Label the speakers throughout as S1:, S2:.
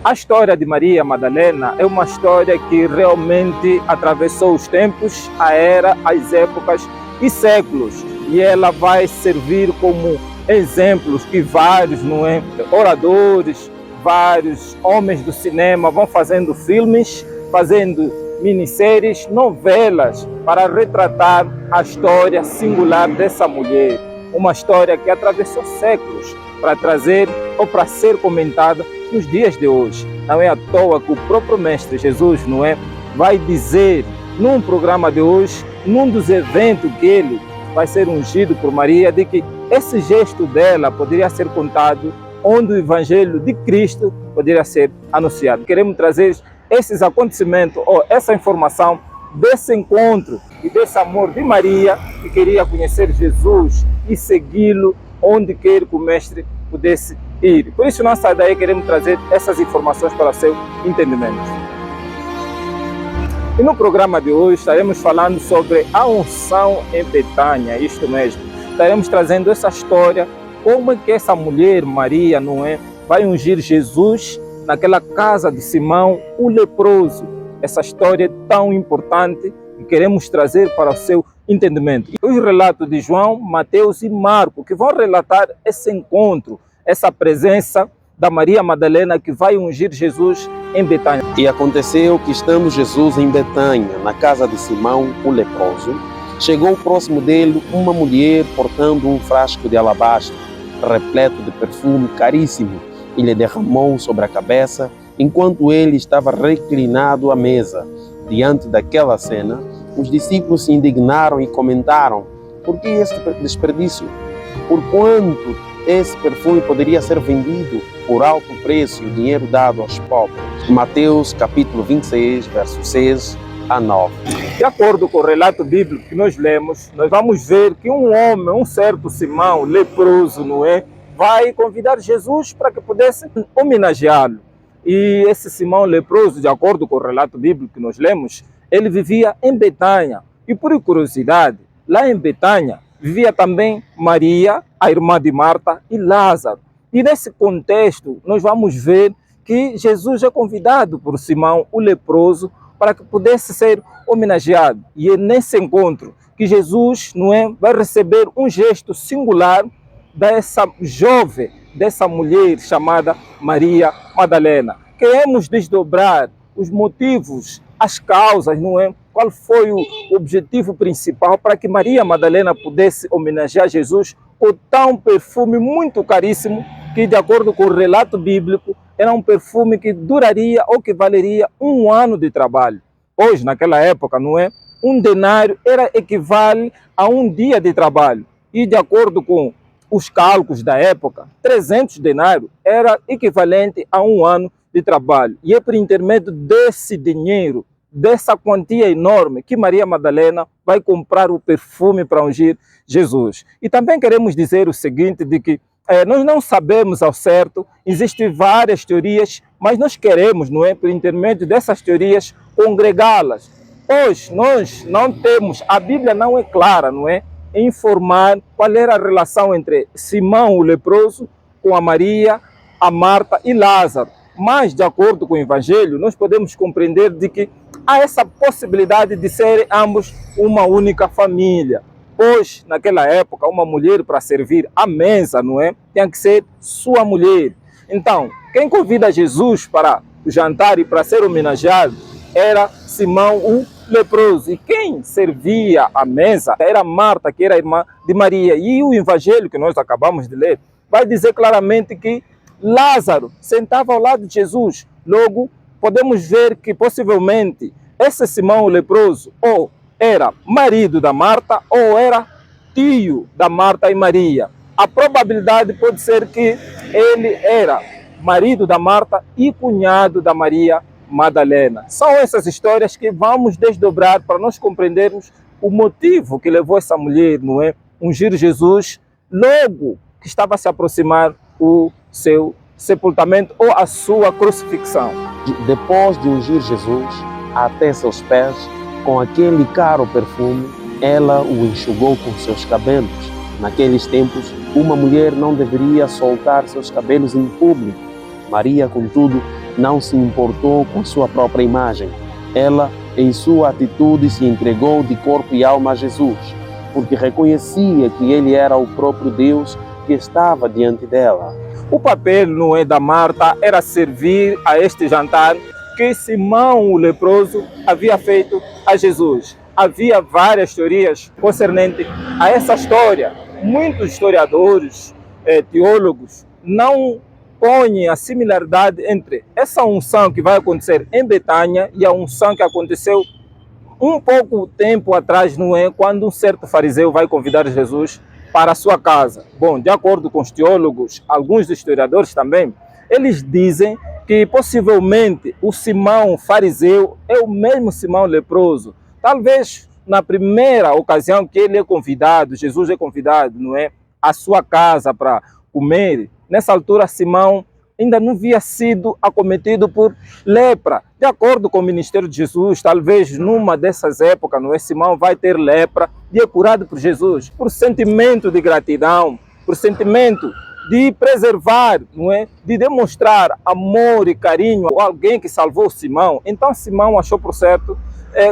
S1: A história de Maria Madalena é uma história que realmente atravessou os tempos, a era, as épocas e séculos. E ela vai servir como exemplos que vários, não é, oradores, vários homens do cinema vão fazendo filmes, fazendo minisséries, novelas para retratar a história singular dessa mulher. Uma história que atravessou séculos para trazer ou para ser comentada nos dias de hoje. Não é à toa que o próprio Mestre Jesus, não é, vai dizer num programa de hoje, num dos eventos que ele vai ser ungido por Maria, de que esse gesto dela poderia ser contado onde o Evangelho de Cristo poderia ser anunciado. Queremos trazer esses acontecimentos ou essa informação desse encontro e desse amor de Maria, que queria conhecer Jesus e segui-lo onde quer que o Mestre pudesse ir. Por isso, nós daí queremos trazer essas informações para o seu entendimento. E no programa de hoje estaremos falando sobre a unção em Betânia, isto mesmo. Estaremos trazendo essa história, como é que essa mulher, Maria, não é, vai ungir Jesus naquela casa de Simão, o leproso. Essa história é tão importante e queremos trazer para o seu entendimento. E os relatos de João, Mateus e Marcos, que vão relatar esse encontro, essa presença da Maria Madalena que vai ungir Jesus em Betânia.
S2: E aconteceu que, estando Jesus em Betânia, na casa de Simão, o leproso, chegou próximo dele uma mulher portando um frasco de alabastro, repleto de perfume caríssimo, e lhe derramou sobre a cabeça, enquanto ele estava reclinado à mesa. Diante daquela cena, os discípulos se indignaram e comentaram: por que este desperdício? Porquanto esse perfume poderia ser vendido por alto preço e o dinheiro dado aos pobres. Mateus capítulo 26, versos 6 a 9.
S1: De acordo com o relato bíblico que nós lemos, nós vamos ver que um homem, um certo Simão, leproso, não é, vai convidar Jesus para que pudesse homenageá-lo. E esse Simão leproso, de acordo com o relato bíblico que nós lemos, ele vivia em Betânia. E por curiosidade, lá em Betânia vivia também Maria, a irmã de Marta, e Lázaro. E nesse contexto, nós vamos ver que Jesus é convidado por Simão, o leproso, para que pudesse ser homenageado. E é nesse encontro que Jesus, não é, vai receber um gesto singular dessa jovem, dessa mulher chamada Maria Madalena. Queremos desdobrar os motivos, as causas, não é? Qual foi o objetivo principal para que Maria Madalena pudesse homenagear Jesus com tão perfume muito caríssimo, que de acordo com o relato bíblico, era um perfume que duraria ou que valeria um ano de trabalho. Hoje, naquela época, não é? Um denário equivale a um dia de trabalho. E de acordo com os cálculos da época, 300 denários era equivalente a um ano de trabalho. E é por intermédio desse dinheiro, dessa quantia enorme, que Maria Madalena vai comprar o perfume para ungir Jesus. E também queremos dizer o seguinte, de que nós não sabemos ao certo, existem várias teorias, mas nós queremos, não é, por intermédio dessas teorias, congregá-las. Hoje nós não temos, a Bíblia não é clara, não é, em informar qual era a relação entre Simão, o leproso, com a Maria, a Marta e Lázaro. Mas, de acordo com o Evangelho, nós podemos compreender de que há essa possibilidade de serem ambos uma única família. Pois, naquela época, uma mulher para servir à mesa, não é? Tinha que ser sua mulher. Então, quem convida Jesus para o jantar e para ser homenageado era Simão, o leproso. E quem servia à mesa era Marta, que era irmã de Maria. E o Evangelho que nós acabamos de ler vai dizer claramente que Lázaro sentava ao lado de Jesus. Logo, podemos ver que possivelmente esse Simão o leproso ou era marido da Marta ou era tio da Marta e Maria. A probabilidade pode ser que ele era marido da Marta e cunhado da Maria Madalena. São essas histórias que vamos desdobrar para nós compreendermos o motivo que levou essa mulher, não é, ungir Jesus logo que estava a se aproximar o seu sepultamento ou a sua crucifixão.
S2: Depois de ungir Jesus até seus pés, com aquele caro perfume, ela o enxugou com seus cabelos. Naqueles tempos, uma mulher não deveria soltar seus cabelos em público. Maria, contudo, não se importou com sua própria imagem. Ela, em sua atitude, se entregou de corpo e alma a Jesus, porque reconhecia que ele era o próprio Deus que estava diante dela.
S1: O papel, não é, da Marta era servir a este jantar que Simão o leproso havia feito a Jesus. Havia várias teorias concernentes a essa história. Muitos historiadores, teólogos, não põem a similaridade entre essa unção que vai acontecer em Betânia e a unção que aconteceu um pouco tempo atrás, não é? Quando um certo fariseu vai convidar Jesus para a sua casa. Bom, de acordo com os teólogos, alguns historiadores também, eles dizem que possivelmente o Simão fariseu é o mesmo Simão leproso. Talvez na primeira ocasião que ele é convidado, Jesus é convidado, não é, à sua casa para comer, nessa altura Simão ainda não havia sido acometido por lepra. De acordo com o ministério de Jesus, talvez numa dessas épocas, não é, Simão vai ter lepra e é curado por Jesus, por sentimento de gratidão, por sentimento de preservar, não é, de demonstrar amor e carinho a alguém que salvou Simão. Então Simão achou por certo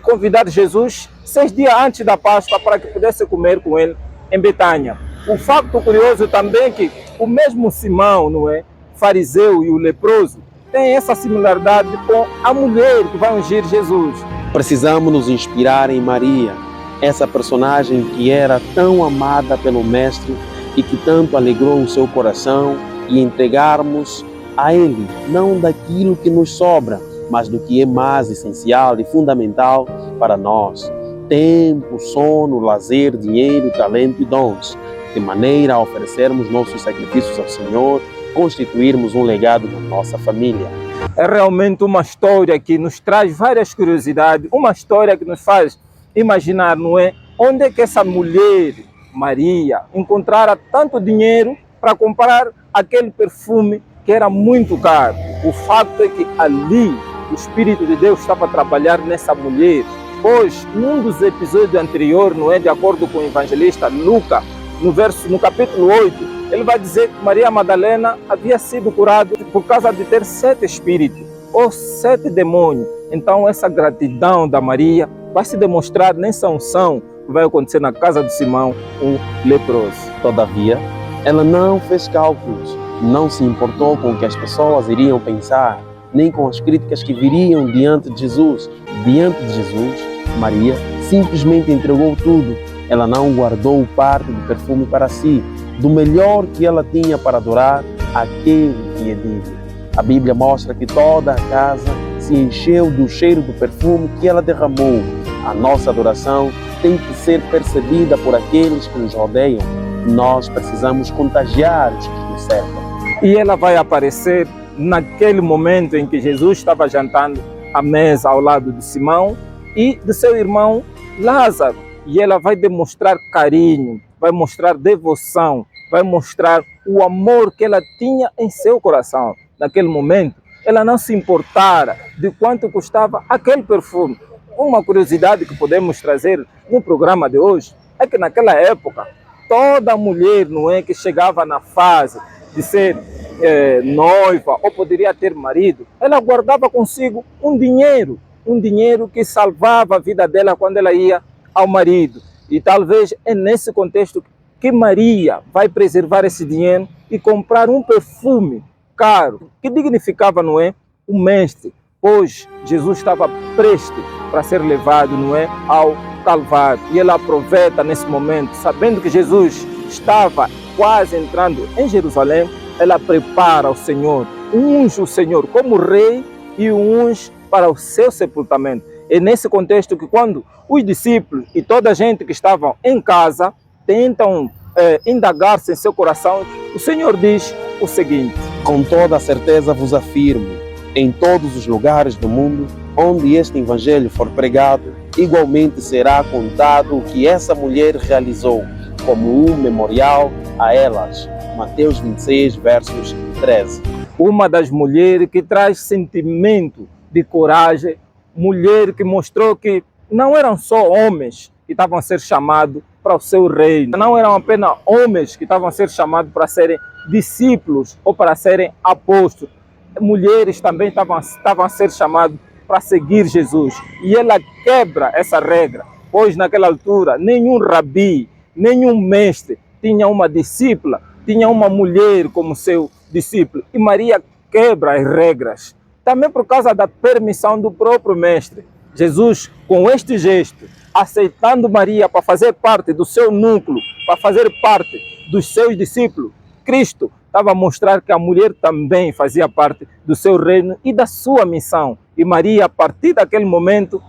S1: convidar Jesus 6 dias antes da Páscoa para que pudesse comer com ele em Betânia. O facto curioso também é que o mesmo Simão, não é, fariseu e o leproso, tem essa similaridade com a mulher que vai ungir Jesus.
S2: Precisamos nos inspirar em Maria, essa personagem que era tão amada pelo Mestre e que tanto alegrou o seu coração, e entregarmos a Ele, não daquilo que nos sobra, mas do que é mais essencial e fundamental para nós: tempo, sono, lazer, dinheiro, talento e dons, de maneira a oferecermos nossos sacrifícios ao Senhor, constituirmos um legado na nossa família.
S1: É realmente uma história que nos traz várias curiosidades, uma história que nos faz imaginar, não é, onde é que essa mulher, Maria, encontrara tanto dinheiro para comprar aquele perfume que era muito caro. O fato é que ali o Espírito de Deus estava a trabalhar nessa mulher, pois num dos episódios anteriores, não é, de acordo com o evangelista Lucas, no capítulo 8, ele vai dizer que Maria Madalena havia sido curada por causa de ter 7 espíritos, ou 7 demônios. Então essa gratidão da Maria vai se demonstrar nessa unção que vai acontecer na casa de Simão, o leproso.
S2: Todavia, ela não fez cálculos, não se importou com o que as pessoas iriam pensar, nem com as críticas que viriam diante de Jesus. Diante de Jesus, Maria simplesmente entregou tudo. Ela não guardou parte do perfume para si, do melhor que ela tinha para adorar aquele que é digno. A Bíblia mostra que toda a casa se encheu do cheiro do perfume que ela derramou. A nossa adoração tem que ser percebida por aqueles que nos rodeiam. Nós precisamos contagiar os que nos cercam.
S1: E ela vai aparecer naquele momento em que Jesus estava jantando à mesa ao lado de Simão e de seu irmão Lázaro. E ela vai demonstrar carinho, vai mostrar devoção, vai mostrar o amor que ela tinha em seu coração. Naquele momento, ela não se importara de quanto custava aquele perfume. Uma curiosidade que podemos trazer no programa de hoje é que naquela época, toda mulher, não é, que chegava na fase de ser noiva ou poderia ter marido, ela guardava consigo um dinheiro que salvava a vida dela quando ela ia ao marido. E talvez é nesse contexto que Maria vai preservar esse dinheiro e comprar um perfume caro, que dignificava, não é, o mestre, pois Jesus estava prestes para ser levado, não é, ao Calvário. E ela aproveita nesse momento, sabendo que Jesus estava quase entrando em Jerusalém, ela prepara o Senhor, unge o Senhor como rei e unge para o seu sepultamento. É nesse contexto que quando os discípulos e toda a gente que estavam em casa tentam indagar-se em seu coração, o Senhor diz o seguinte:
S2: com toda a certeza vos afirmo, em todos os lugares do mundo onde este evangelho for pregado, igualmente será contado o que essa mulher realizou, como um memorial a elas. Mateus 26, versos 13.
S1: Uma das mulheres que traz sentimento de coragem, mulher que mostrou que não eram só homens que estavam a ser chamados para o seu reino, não eram apenas homens que estavam a ser chamados para serem discípulos ou para serem apóstolos. mulheres também estavam a ser chamadas para seguir Jesus. E ela quebra essa regra, pois naquela altura nenhum rabi, nenhum mestre tinha uma discípula, tinha uma mulher como seu discípulo. E Maria quebra as regras, também por causa da permissão do próprio mestre. Jesus, com este gesto, aceitando Maria para fazer parte do seu núcleo, para fazer parte dos seus discípulos, Cristo estava a mostrar que a mulher também fazia parte do seu reino e da sua missão. E Maria, a partir daquele momento,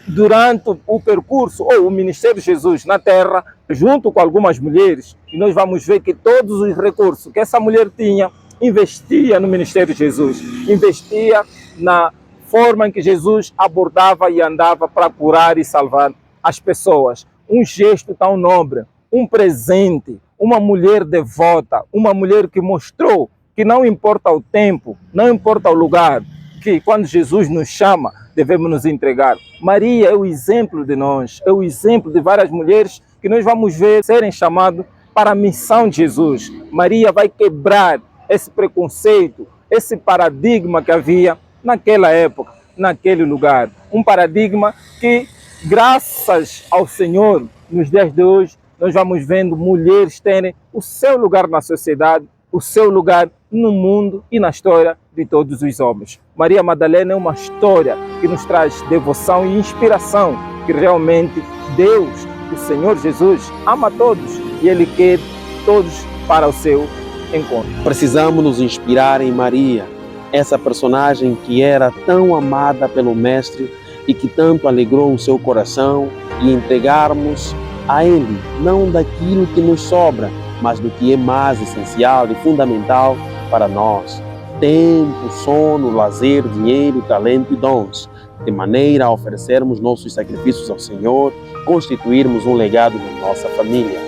S1: durante o percurso ou o ministério de Jesus na terra, junto com algumas mulheres, e nós vamos ver que todos os recursos que essa mulher tinha, investia no ministério de Jesus, investia na forma em que Jesus abordava e andava para curar e salvar as pessoas. Um gesto tão nobre, um presente, uma mulher devota, uma mulher que mostrou que não importa o tempo, não importa o lugar, que quando Jesus nos chama, devemos nos entregar. Maria é o exemplo de nós, é o exemplo de várias mulheres que nós vamos ver serem chamadas para a missão de Jesus. Maria vai quebrar esse preconceito, esse paradigma que havia naquela época, naquele lugar. Um paradigma que, graças ao Senhor, nos dias de hoje, nós vamos vendo mulheres terem o seu lugar na sociedade, o seu lugar no mundo e na história de todos os homens. Maria Madalena é uma história que nos traz devoção e inspiração, que realmente Deus, o Senhor Jesus, ama todos e Ele quer todos para o seu encontro.
S2: Precisamos nos inspirar em Maria, essa personagem que era tão amada pelo Mestre e que tanto alegrou o seu coração, e entregarmos a Ele, não daquilo que nos sobra, mas do que é mais essencial e fundamental para nós: tempo, sono, lazer, dinheiro, talento e dons, de maneira a oferecermos nossos sacrifícios ao Senhor, constituirmos um legado na nossa família.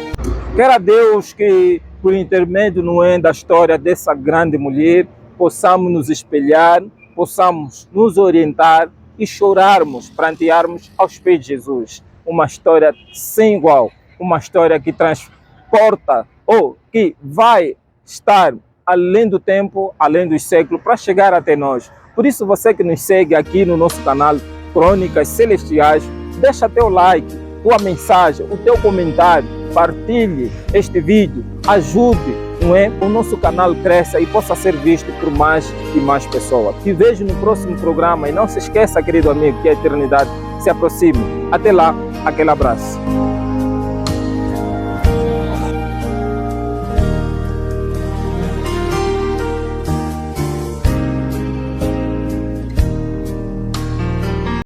S1: Quero a Deus que, por intermédio da história dessa grande mulher, possamos nos espelhar, possamos nos orientar e chorarmos, prantearmos aos pés de Jesus. Uma história sem igual, uma história que transporta ou que vai estar além do tempo, além dos séculos, para chegar até nós. Por isso, você que nos segue aqui no nosso canal Crônicas Celestiais, deixa teu like, tua mensagem, o teu comentário, partilhe este vídeo, ajude, não é? O nosso canal cresça e possa ser visto por mais e mais pessoas. Te vejo no próximo programa e não se esqueça, querido amigo, que a eternidade se aproxima. Até lá, aquele abraço.